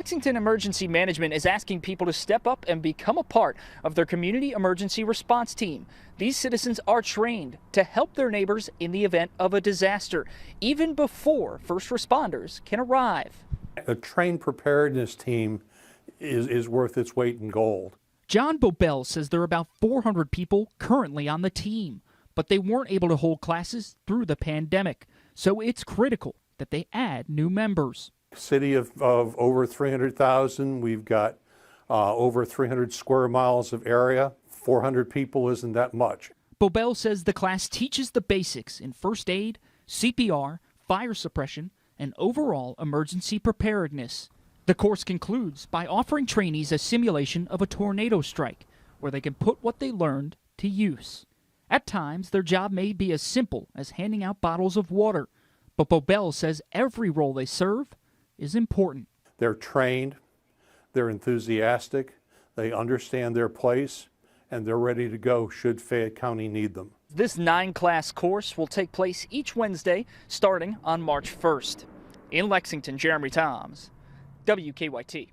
Lexington Emergency Management is asking people to step up and become a part of their community emergency response team. These citizens are trained to help their neighbors in the event of a disaster, even before first responders can arrive. A trained preparedness team is worth its weight in gold. John Bobel says there are about 400 people currently on the team, but they weren't able to hold classes through the pandemic, so it's critical that they add new members. City of over 300,000, we've got over 300 square miles of area. 400 people isn't that much. Bobel says the class teaches the basics in first aid, CPR, fire suppression, and overall emergency preparedness. The course concludes by offering trainees a simulation of a tornado strike, where they can put what they learned to use. At times, their job may be as simple as handing out bottles of water, but Bobel says every role they serve is important. They're trained, they're enthusiastic, they understand their place, and they're ready to go should Fayette County need them. This 9-class course will take place each Wednesday starting on March 1st. In Lexington, Jeremy Toms, WKYT.